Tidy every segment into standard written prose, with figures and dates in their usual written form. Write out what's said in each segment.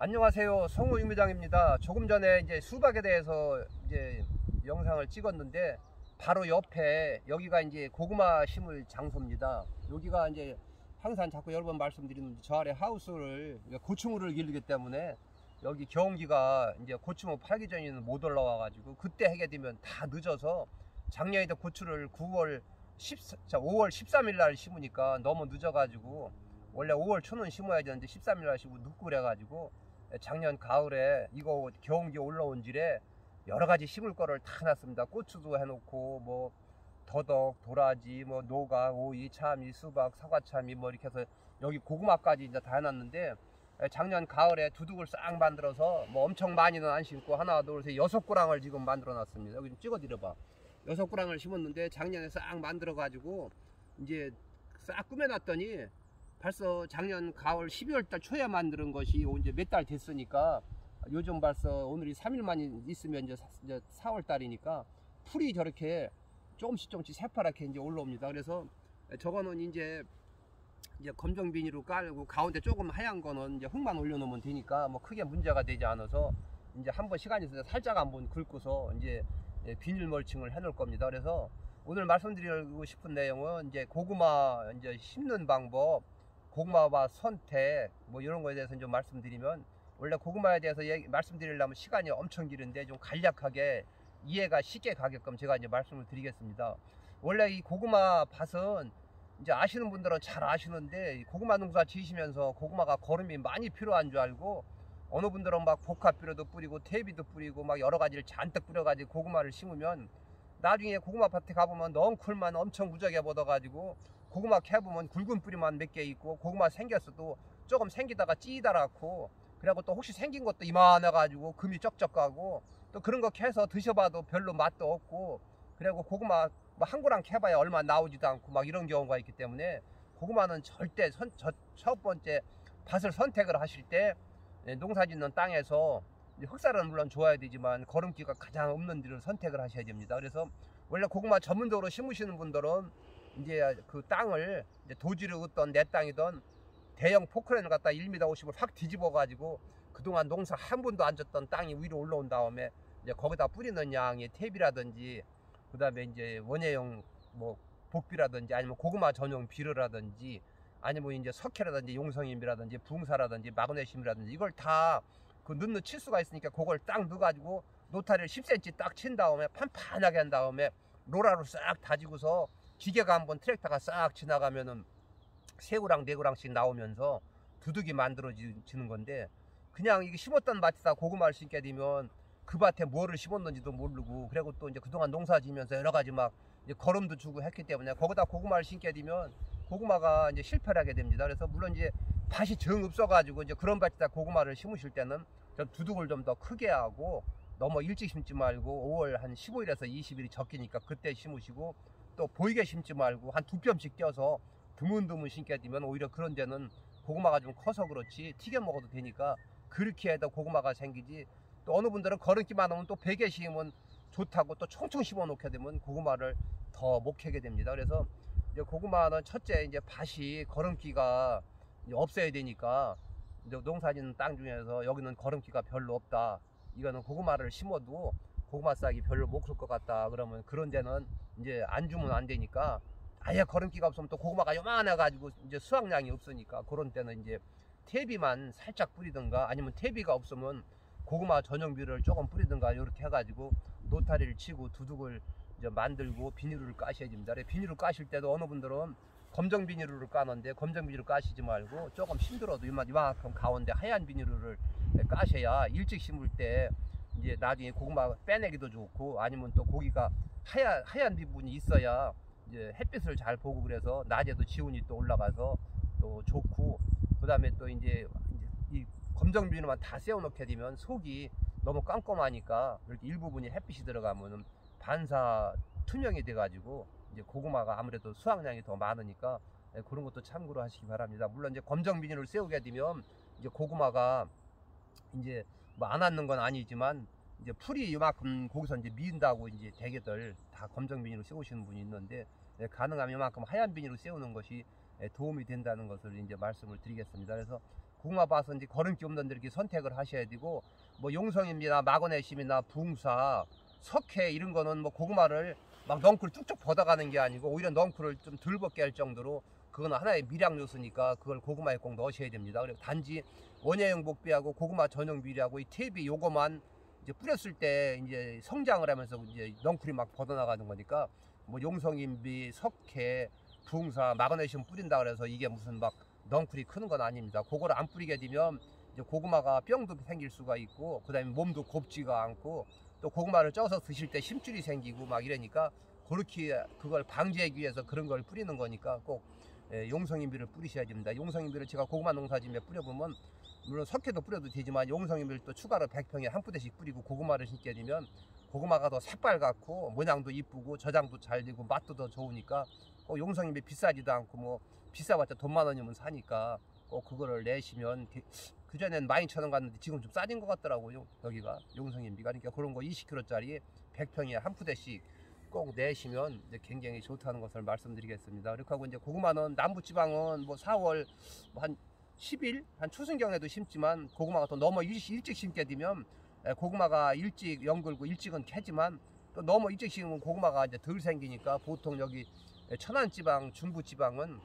안녕하세요. 성우 윤부장입니다. 조금 전에 이제 수박에 대해서 이제 영상을 찍었는데 바로 옆에 여기가 이제 고구마 심을 장소입니다. 여기가 이제 항상 자꾸 여러 번 말씀드리는데 저 아래 하우스를 고추무를 기르기 때문에 여기 경기가 이제 고추무 팔기 전에는 못 올라와 가지고 그때 하게 되면 다 늦어서 작년에도 고추를 5월 13일 날 심으니까 너무 늦어 가지고 원래 5월 초는 심어야 되는데 13일 날 심고 늦고 그래 가지고 작년 가을에 이거 경기 올라온 질에 여러 가지 심을 거를 다 놨습니다. 고추도 해놓고 뭐 더덕, 도라지, 뭐 노각, 오이, 참이, 수박, 사과참이 뭐 이렇게 해서 여기 고구마까지 이제 다 해놨는데 작년 가을에 두둑을 싹 만들어서 뭐 엄청 많이는 안 심고 하나 둘 셋 6고랑을 지금 만들어 놨습니다. 여기 좀 찍어드려봐. 6고랑을 심었는데 작년에 싹 만들어 가지고 이제 싹 꾸며놨더니 벌써 작년 가을 12월달 초에 만드는 것이 이제 몇 달 됐으니까 요즘 벌써 오늘이 3일만 있으면 이제 4월달이니까 풀이 저렇게 조금씩 새파랗게 이제 올라옵니다. 그래서 저거는 이제 검정 비닐로 깔고 가운데 조금 하얀 거는 이제 흙만 올려놓으면 되니까 뭐 크게 문제가 되지 않아서 이제 한번 시간이 있어서 살짝 한번 긁고서 이제 비닐 멀칭을 해 놓을 겁니다. 그래서 오늘 말씀드리고 싶은 내용은 이제 고구마 이제 심는 방법, 고구마와 선택 뭐 이런 거에 대해서 좀 말씀드리면, 원래 고구마에 대해서 말씀드리려면 시간이 엄청 길은데 좀 간략하게 이해가 쉽게 가게끔 제가 이제 말씀을 드리겠습니다. 원래 이 고구마 밭은 이제 아시는 분들은 잘 아시는데 고구마 농사 지으시면서 고구마가 거름이 많이 필요한 줄 알고 어느 분들은 막 복합비료도 뿌리고 퇴비도 뿌리고 막 여러 가지를 잔뜩 뿌려가지고 고구마를 심으면 나중에 고구마 밭에 가보면 넝쿨만 엄청 무지하게 뻗어가지고 고구마 캐보면 굵은 뿌리만 몇 개 있고 고구마 생겼어도 조금 생기다가 찌다랗고 그리고 또 혹시 생긴 것도 이만해가지고 금이 쩍쩍 가고 또 그런 거 캐서 드셔봐도 별로 맛도 없고 그리고 고구마 뭐 한 고랑 캐봐야 얼마 나오지도 않고 막 이런 경우가 있기 때문에 고구마는 절대 첫 번째 밭을 선택을 하실 때 농사 짓는 땅에서 흑살은 물론 좋아야 되지만 거름기가 가장 없는 데를 선택을 하셔야 됩니다. 그래서 원래 고구마 전문적으로 심으시는 분들은 이제 그 땅을 이제 도지를 얻던 내 땅이던 대형 포크레인을 갖다 1m 50을 확 뒤집어 가지고 그동안 농사 한 번도 안 졌던 땅이 위로 올라온 다음에 이제 거기다 뿌리는 양의 탭이라든지 그 다음에 이제 원예용 뭐 복비라든지 아니면 고구마 전용 비료라든지 아니면 이제 석회라든지 용성임이라든지 붕사라든지 마그네슘이라든지 이걸 다 그 넣는 치수가 있으니까 그걸 딱 넣어가지고 노타리를 10cm 딱 친 다음에 판판하게 한 다음에 로라로 싹 다지고서 기계가 한번 트랙터가 싹 지나가면은 3고랑 4고랑씩 나오면서 두둑이 만들어지는 건데, 그냥 이게 심었던 밭에다 고구마를 심게 되면 그 밭에 뭐를 심었는지도 모르고 그리고 또 이제 그동안 농사 지면서 여러 가지 막 이제 거름도 주고 했기 때문에 거기다 고구마를 심게 되면 고구마가 이제 실패를 하게 됩니다. 그래서 물론 이제 밭이 정 없어가지고 이제 그런 밭에다 고구마를 심으실 때는 좀 두둑을 좀 더 크게 하고 너무 일찍 심지 말고 5월 한 15일에서 20일이 적기니까 그때 심으시고 또 보이게 심지 말고 한 2뼘씩 껴서 드문드문 심게 되면 오히려 그런 데는 고구마가 좀 커서 그렇지 튀겨 먹어도 되니까 그렇게 해도 고구마가 생기지, 또 어느 분들은 거름기만 하면 또 100개 심으면 좋다고 또 총총 심어 놓게 되면 고구마를 더 못 캐게 됩니다. 그래서 이제 고구마는 첫째 이제 밭이 거름기가 이제 없어야 되니까 이제 농사 짓는 땅 중에서 여기는 거름기가 별로 없다, 이거는 고구마를 심어도 고구마 싹이 별로 못 클 것 같다 그러면 그런 데는 이제 안 주면 안 되니까, 아예 거름기가 없으면 또 고구마가 요만해 가지고 이제 수확량이 없으니까 그런 때는 이제 퇴비만 살짝 뿌리든가 아니면 퇴비가 없으면 고구마 전용 비료를 조금 뿌리든가 이렇게 해가지고 노타리를 치고 두둑을 이제 만들고 비닐을 까셔야 됩니다. 비닐을 까실 때도 어느 분들은 검정 비닐을 까는데 검정 비닐을 까시지 말고 조금 힘들어도 이만큼 가운데 하얀 비닐을 까셔야 일찍 심을 때 이제 나중에 고구마 빼내기도 좋고 아니면 또 고기가 하얀 부분이 있어야 이제 햇빛을 잘 보고 그래서 낮에도 지온이 또 올라가서 또 좋고, 그 다음에 또 이제 이 검정 비닐만 다 세워놓게 되면 속이 너무 깜깜하니까 이렇게 일부분이 햇빛이 들어가면 반사 투명이 돼가지고 이제 고구마가 아무래도 수확량이 더 많으니까 그런 것도 참고로 하시기 바랍니다. 물론 이제 검정 비닐을 세우게 되면 이제 고구마가 이제 뭐 안 왔는 건 아니지만 이제 풀이 이만큼 거기서 이제 미인다고 이제 대개들 다 검정 비닐을 세우시는 분이 있는데 가능하면 이만큼 하얀 비닐을 세우는 것이 도움이 된다는 것을 이제 말씀을 드리겠습니다. 그래서 고구마 봐서 이제 거름기 없는 데 이렇게 선택을 하셔야 되고, 뭐 용성입니다, 마그네슘이나 붕사, 석회 이런 거는 뭐 고구마를 막 넝쿨 쭉쭉 벗어가는 게 아니고 오히려 넝쿨을 좀 덜 벗게 할 정도로 그건 하나의 미량 요소니까 그걸 고구마에 꼭 넣으셔야 됩니다. 그리고 단지 원예용 복비하고 고구마 전용 비료하고 이 탭이 요거만 이제 뿌렸을 때 이제 성장을 하면서 이제 넝쿨이 막 벗어나가는 거니까 뭐 용성인비, 석회, 붕사, 마그네슘 뿌린다 그래서 이게 무슨 막 넝쿨이 크는 건 아닙니다. 그거를 안 뿌리게 되면 이제 고구마가 병도 생길 수가 있고, 그 다음에 몸도 곱지가 않고, 또 고구마를 쪄서 드실 때 힘줄이 생기고 막 이러니까 그렇게 그걸 방지하기 위해서 그런 걸 뿌리는 거니까 꼭 용성인비를 뿌리셔야 됩니다. 용성인비를 제가 고구마 농사짐에 뿌려보면 물론 석회도 뿌려도 되지만 용성인비를 또 추가로 100평에 한 부대씩 뿌리고 고구마를 심게 되면 고구마가 더 새빨갛고 모양도 이쁘고 저장도 잘 되고 맛도 더 좋으니까 꼭 용성인비 비싸지도 않고 뭐 비싸봤자 돈 10,000원이면 사니까 꼭 그거를 내시면, 그전엔 12,000원 갔는데 지금 좀 싸진 것 같더라고요. 여기가 용성인비가. 그러니까 그런 거 20kg짜리 100평에 한 푸대씩 꼭 내시면 이제 굉장히 좋다는 것을 말씀드리겠습니다. 그렇게 하고 이제 고구마는 남부지방은 뭐 4월 한 10일 한 추순경에도 심지만 고구마가 또 너무 일찍 심게 되면 고구마가 일찍 연글고 일찍은 캐지만 또 너무 일찍 심으면 고구마가 이제 덜 생기니까 보통 여기 천안지방, 중부지방은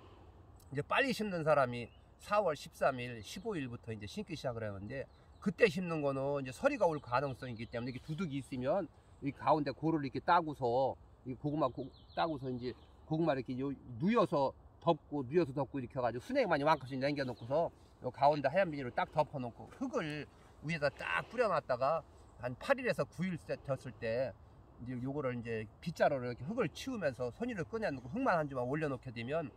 이제 빨리 심는 사람이 4월 13일, 15일부터 이제 심기 시작을 하는데, 그때 심는 거는 이제 서리가 올 가능성이 있기 때문에 이게 두둑이 있으면 이 가운데 고를 이렇게 따고서 이 고구마 따고서 이제 고구마 이렇게 누여서 덮고 이렇게 해가지고 순액 많이 남겨놓고서 요 가운데 하얀 비닐로 딱 덮어놓고 흙을 위에다 딱 뿌려놨다가 한 8일에서 9일 됐을 때 이제 요거를 이제 빗자루로 이렇게 흙을 치우면서 손이를 꺼내놓고 흙만 한 주만 올려놓게 되면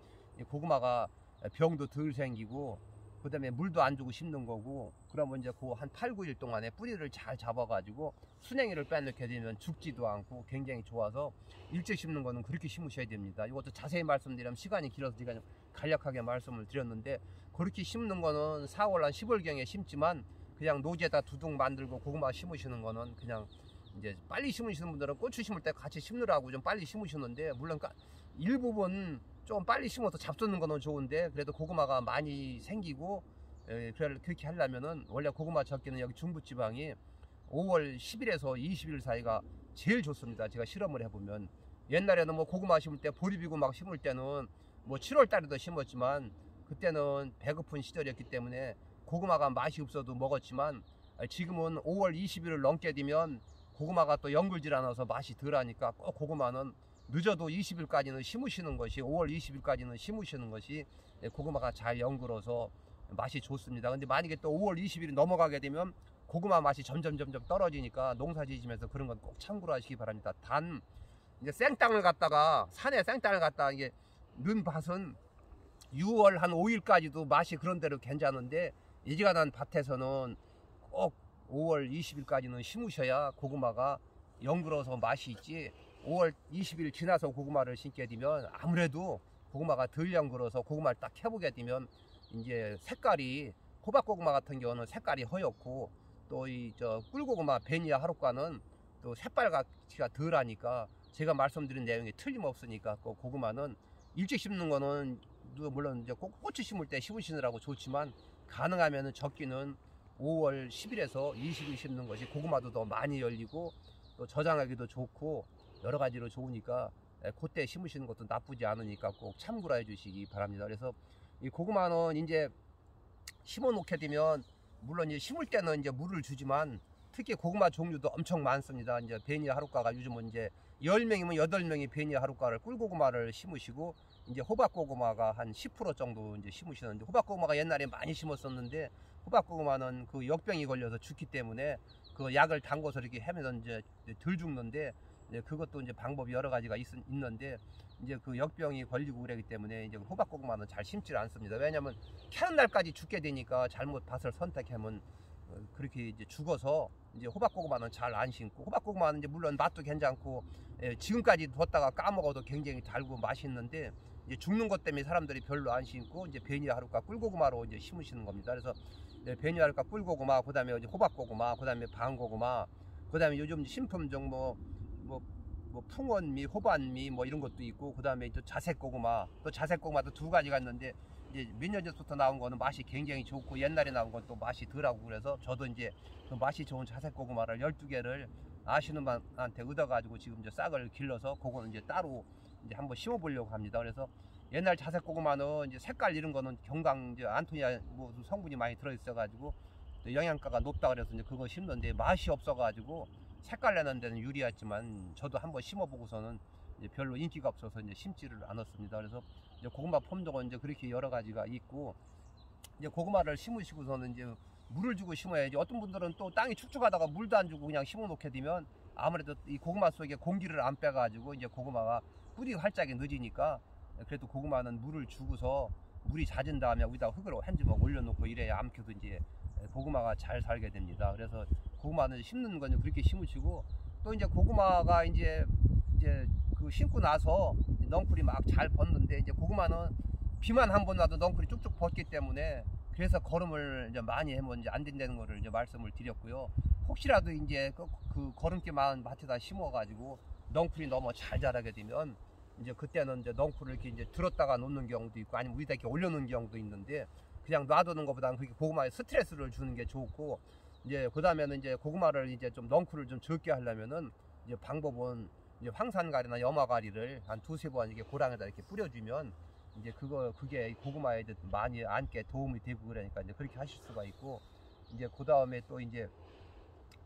고구마가 병도 덜 생기고 그 다음에 물도 안 주고 심는 거고, 그러면 이제 그 한 8, 9일 동안에 뿌리를 잘 잡아가지고 순행이를 빼놓게 되면 죽지도 않고 굉장히 좋아서 일찍 심는 거는 그렇게 심으셔야 됩니다. 이것도 자세히 말씀드리면 시간이 길어서 제가 좀 간략하게 말씀을 드렸는데, 그렇게 심는 거는 4월 한 10월경에 심지만 그냥 노지에다 두둑 만들고 고구마 심으시는 거는 그냥 이제 빨리 심으시는 분들은 고추 심을 때 같이 심느라고 좀 빨리 심으시는데, 물론 일부분 좀 빨리 심어서 잡수는 거는 좋은데 그래도 고구마가 많이 생기고 그렇게 하려면은 원래 고구마 적기는 여기 중부지방이 5월 10일에서 20일 사이가 제일 좋습니다. 제가 실험을 해보면 옛날에는 뭐 고구마 심을 때 보리비고 막 심을 때는 뭐 7월 달에도 심었지만 그때는 배고픈 시절이었기 때문에 고구마가 맛이 없어도 먹었지만, 지금은 5월 20일을 넘게 되면 고구마가 또 연글질 않아서 맛이 덜하니까 꼭 고구마는 늦어도 20일까지는 심으시는 것이, 5월 20일까지는 심으시는 것이 고구마가 잘 연글어서 맛이 좋습니다. 근데 만약에 또 5월 20일이 넘어가게 되면 고구마 맛이 점점 떨어지니까 농사 지으시면서 그런 건 꼭 참고로 하시기 바랍니다. 단 이제 생땅을 갖다가 산에 생땅을 갖다가 이게 넣은 밭은 6월 한 5일까지도 맛이 그런 대로 괜찮은데, 이지가 난 밭에서는 꼭 5월 20일까지는 심으셔야 고구마가 연글어서 맛이 있지, 5월 20일 지나서 고구마를 심게 되면 아무래도 고구마가 덜 연글어서 고구마를 딱 해보게 되면 이제 색깔이, 호박고구마 같은 경우는 색깔이 허옇고 또 이 꿀고구마 베니아 하루과는 또 새빨갛기가 덜 하니까 제가 말씀드린 내용이 틀림없으니까 그 고구마는 일찍 심는 거는 물론 이제 고추 심을 때 심으시느라고 좋지만 가능하면 적기는 5월 10일에서 20일 심는 것이 고구마도 더 많이 열리고 또 저장하기도 좋고 여러 가지로 좋으니까 그때 심으시는 것도 나쁘지 않으니까 꼭 참고로 해주시기 바랍니다. 그래서 이 고구마는 이제 심어 놓게 되면 물론 이제 심을 때는 이제 물을 주지만 특히 고구마 종류도 엄청 많습니다. 이제 베니아 하루과가 요즘은 이제 10명이면 8명이 베니아 하루과를 꿀고구마를 심으시고, 이제 호박고구마가 한 10% 정도 이제 심으시는데, 호박고구마가 옛날에 많이 심었었는데 호박고구마는 그 역병이 걸려서 죽기 때문에 그 약을 담궈서 이렇게 하면 이제 덜 죽는데, 이제 그것도 이제 방법이 여러 가지가 있는데 이제 그 역병이 걸리고 그러기 때문에 이제 호박고구마는 잘 심지 않습니다. 왜냐하면 캐는 날까지 죽게 되니까 잘못 밭을 선택하면 그렇게 이제 죽어서 이제 호박고구마는 잘 안 심고, 호박고구마는 이제 물론 맛도 괜찮고 지금까지 뒀다가 까먹어도 굉장히 달고 맛있는데 이제 죽는 것 때문에 사람들이 별로 안 심고 이제 베니아 하루과 꿀고구마로 이제 심으시는 겁니다. 그래서 베니아 하루과 꿀고구마, 그다음에 이제 호박고구마, 그다음에 방고구마, 그다음에 요즘 신품종 뭐 풍원미, 호반미 뭐 이런 것도 있고, 그다음에 또 자색고구마, 또 자색고구마도 두 가지가 있는데 이제 몇 년 전부터 나온 거는 맛이 굉장히 좋고 옛날에 나온 건 또 맛이 덜하고 그래서 저도 이제 그 맛이 좋은 자색 고구마를 12개를 아시는 분한테 얻어가지고 지금 이제 싹을 길러서 그거는 이제 따로 이제 한번 심어보려고 합니다. 그래서 옛날 자색 고구마는 이제 색깔 이런 거는 경강 이제 안토니아 뭐 성분이 많이 들어있어가지고 영양가가 높다 그래서 이제 그거 심는데 맛이 없어가지고 색깔 내는 데는 유리했지만 저도 한번 심어보고서는 이제 별로 인기가 없어서 이제 심지를 않았습니다. 그래서 이제 고구마 품종은 이제 그렇게 여러 가지가 있고 이제 고구마를 심으시고서는 이제 물을 주고 심어야지. 어떤 분들은 또 땅이 축축하다가 물도 안 주고 그냥 심어 놓게 되면 아무래도 이 고구마 속에 공기를 안 빼가지고 이제 고구마가 뿌리 활짝이 늦으니까 그래도 고구마는 물을 주고서 물이 잦은 다음에 여기다 흙을 한 주먹 올려놓고 이래야 암켜도 이제 고구마가 잘 살게 됩니다. 그래서 고구마는 심는 건 그렇게 심으시고 또 이제 고구마가 이제 그 심고 나서 넝쿨이 막 잘 벗는데 이제 고구마는 비만 한 번 와도 넝쿨이 쭉쭉 벗기 때문에 그래서 거름을 이제 많이 해면 이제 안 된다는 거를 이제 말씀을 드렸고요. 혹시라도 이제 그 거름기 많은 밭에다 심어가지고 넝쿨이 너무 잘 자라게 되면 이제 그때는 이제 넝쿨을 이렇게 이제 들었다가 놓는 경우도 있고 아니면 위에다 이렇게 올려놓는 경우도 있는데 그냥 놔두는 것보다는 그렇게 고구마에 스트레스를 주는 게 좋고 이제 그 다음에는 이제 고구마를 이제 좀 넝쿨을 좀 적게 하려면은 이제 방법은 이제 황산가리나 염화가리를 한 두세 번 이렇게 고랑에다 이렇게 뿌려주면 이제 그게 고구마에 많이 앉게 도움이 되고 그러니까 이제 그렇게 하실 수가 있고 이제 그 다음에 또 이제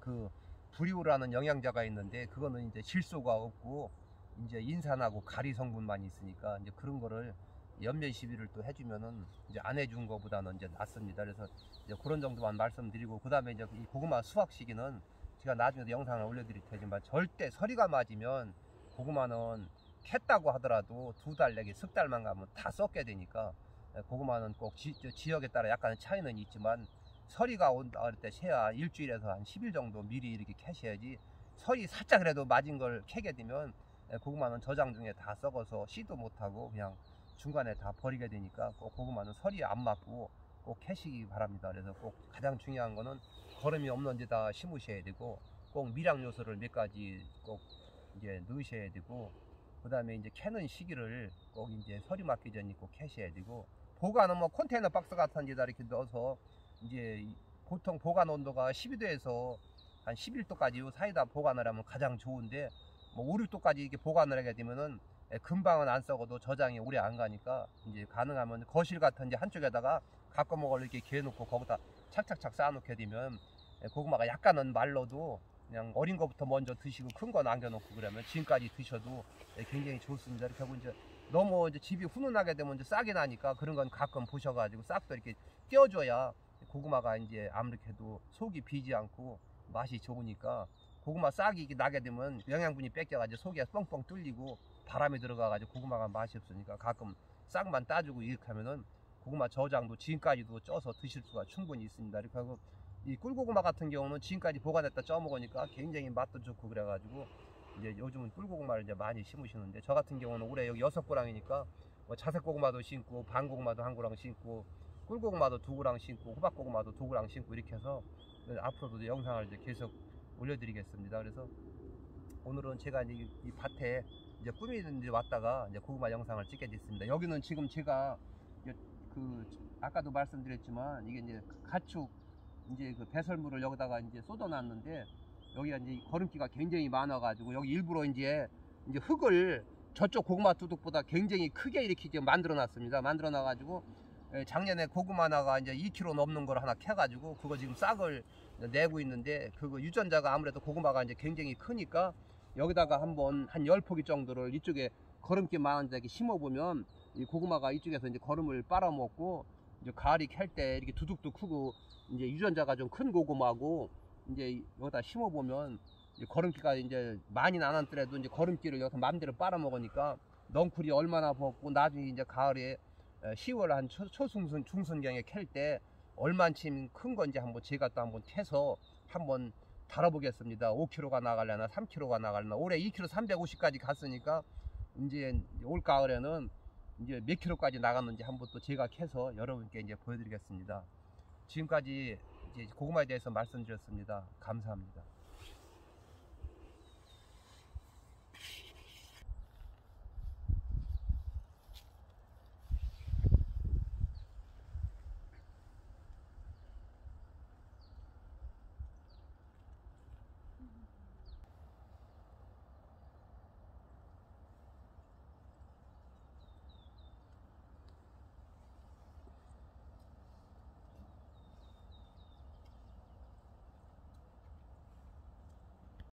그 브리오라는 영양제가 있는데 그거는 이제 질소가 없고 이제 인산하고 가리 성분만 있으니까 이제 그런 거를 연면 시비를 또 해주면은 이제 안 해준 거보다는 이제 낫습니다. 그래서 이제 그런 정도만 말씀드리고 그 다음에 이제 이 고구마 수확 시기는 제가 나중에 영상을 올려드릴 테지만 절대 서리가 맞으면 고구마는 캤다고 하더라도 2달 내지 석 달만 가면 다 썩게 되니까 고구마는 꼭 지역에 따라 약간의 차이는 있지만 서리가 온다 그럴 때 새야 일주일에서 한 10일 정도 미리 이렇게 캐셔야지 서리 살짝 그래도 맞은 걸 캐게 되면 고구마는 저장 중에 다 썩어서 씨도 못하고 그냥 중간에 다 버리게 되니까 꼭 고구마는 서리에 안 맞고 꼭 캐시기 바랍니다. 그래서 꼭 가장 중요한 거는 거름이 없는 데다 심으셔야 되고 꼭 미량 요소를 몇 가지 꼭 이제 넣으셔야 되고 그 다음에 이제 캐는 시기를 꼭 이제 서리 맞기 전에 꼭 캐셔야 되고 보관은 뭐 컨테이너 박스 같은 데다 이렇게 넣어서 이제 보통 보관 온도가 12도에서 한 11도까지 요 사이다 보관을 하면 가장 좋은데 뭐 5, 6도까지 이렇게 보관을 하게 되면은 금방은 안 썩어도 저장이 오래 안 가니까 이제 가능하면 거실 같은 데 한쪽에다가 갖고 먹을 이렇게 개놓고 거기다 착착착 쌓아놓게 되면 고구마가 약간은 말라도 그냥 어린 거부터 먼저 드시고 큰 거 남겨놓고 그러면 지금까지 드셔도 굉장히 좋습니다. 이렇게 하고 이제 너무 이제 집이 훈훈하게 되면 이제 싹이 나니까 그런 건 가끔 보셔가지고 싹도 이렇게 띄워줘야 고구마가 이제 아무렇게도 속이 비지 않고 맛이 좋으니까 고구마 싹이 나게 되면 영양분이 뺏겨가지고 속이 뻥뻥 뚫리고 바람이 들어가가지고 고구마가 맛이 없으니까 가끔 싹만 따주고 이렇게 하면은 고구마 저장도 지금까지도 쪄서 드실 수가 충분히 있습니다. 이렇게 하고 이 꿀고구마 같은 경우는 지금까지 보관했다 쪄 먹으니까 굉장히 맛도 좋고 그래가지고 이제 요즘은 꿀고구마를 이제 많이 심으시는데 저 같은 경우는 올해 여기 6고랑이니까 뭐 자색고구마도 심고 반고구마도 1고랑 심고 꿀고구마도 2고랑 심고 호박고구마도 2고랑 심고 이렇게 해서 앞으로도 영상을 이제 계속 올려드리겠습니다. 그래서 오늘은 제가 이제 이 밭에 이제 꾸미는 데 왔다가 이제 고구마 영상을 찍게 됐습니다. 여기는 지금 제가 그 아까도 말씀드렸지만 이게 이제 가축 이제 그 배설물을 여기다가 이제 쏟아놨는데 여기가 이제 거름기가 굉장히 많아가지고 여기 일부러 이제 흙을 저쪽 고구마 두둑보다 굉장히 크게 이렇게 만들어 놨습니다. 만들어 놔가지고 작년에 고구마 나가 이제 2kg 넘는 걸 하나 캐가지고 그거 지금 싹을 내고 있는데 그거 유전자가 아무래도 고구마가 이제 굉장히 크니까 여기다가 한번 한 10포기 정도를 이쪽에 거름기 많은 데 심어보면 이 고구마가 이쪽에서 이제 거름을 빨아먹고 이제 가을이 캘 때 이렇게 두둑도 크고 이제 유전자가 좀 큰 고구마고 이제 여기다 심어보면 이제 거름기가 이제 많이 나눴더라도 이제 거름기를 여기서 마음대로 빨아먹으니까 넝쿨이 얼마나 벗고 나중에 이제 가을에 10월 한 초중순 중순경에 캘 때 얼만큼 큰 건지 한번 제가 또 한번 캐서 한번 달아보겠습니다. 5kg가 나가려나 3kg가 나가려나 올해 2kg 350까지 갔으니까 이제 올 가을에는 이제 몇 킬로까지 나갔는지 한번 또 제가 캐서 여러분께 이제 보여드리겠습니다. 지금까지 이제 고구마에 대해서 말씀드렸습니다. 감사합니다.